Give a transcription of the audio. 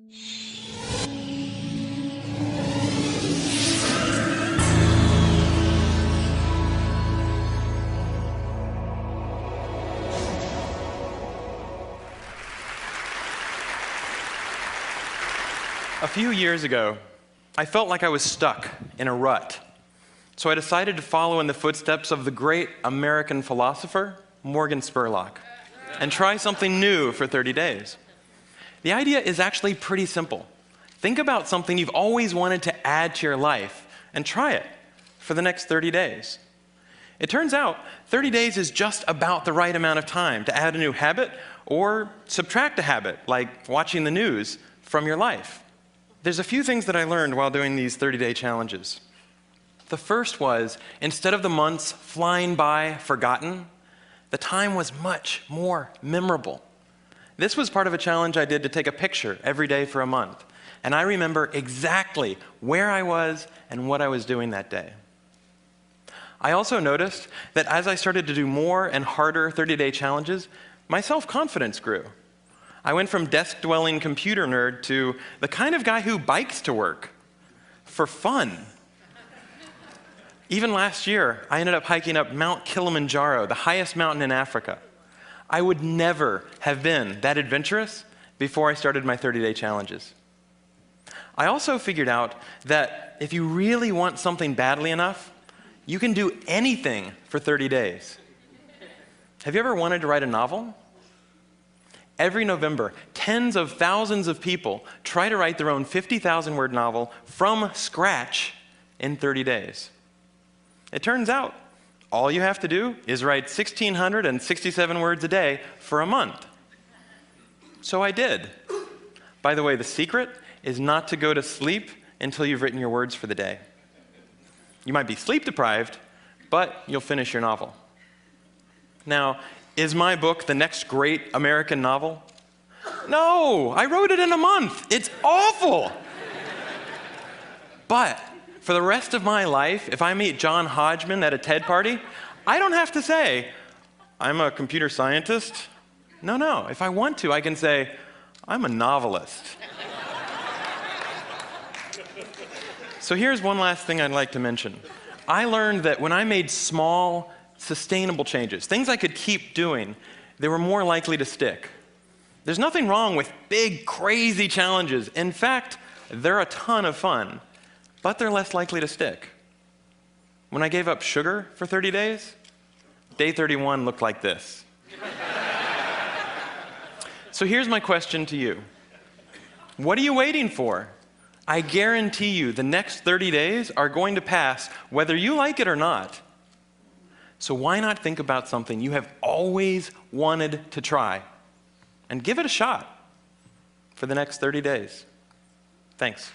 A few years ago, I felt like I was stuck in a rut. So I decided to follow in the footsteps of the great American philosopher, Morgan Spurlock, and try something new for 30 days. The idea is actually pretty simple. Think about something you've always wanted to add to your life and try it for the next 30 days. It turns out 30 days is just about the right amount of time to add a new habit or subtract a habit, like watching the news, from your life. There's a few things that I learned while doing these 30-day challenges. The first was, instead of the months flying by forgotten, the time was much more memorable. This was part of a challenge I did to take a picture every day for a month, and I remember exactly where I was and what I was doing that day. I also noticed that as I started to do more and harder 30-day challenges, my self-confidence grew. I went from desk-dwelling computer nerd to the kind of guy who bikes to work for fun. Even last year, I ended up hiking up Mount Kilimanjaro, the highest mountain in Africa. I would never have been that adventurous before I started my 30-day challenges. I also figured out that if you really want something badly enough, you can do anything for 30 days. Have you ever wanted to write a novel? Every November, tens of thousands of people try to write their own 50,000-word novel from scratch in 30 days. It turns out, all you have to do is write 1,667 words a day for a month. So I did. By the way, the secret is not to go to sleep until you've written your words for the day. You might be sleep deprived, but you'll finish your novel. Now, is my book the next great American novel? No, I wrote it in a month. It's awful. But for the rest of my life, if I meet John Hodgman at a TED party, I don't have to say, I'm a computer scientist. No. If I want to, I can say, I'm a novelist. So here's one last thing I'd like to mention. I learned that when I made small, sustainable changes, things I could keep doing, they were more likely to stick. There's nothing wrong with big, crazy challenges. In fact, they're a ton of fun, but they're less likely to stick. When I gave up sugar for 30 days, day 31 looked like this. So here's my question to you. What are you waiting for? I guarantee you the next 30 days are going to pass whether you like it or not. So why not think about something you have always wanted to try and give it a shot for the next 30 days? Thanks.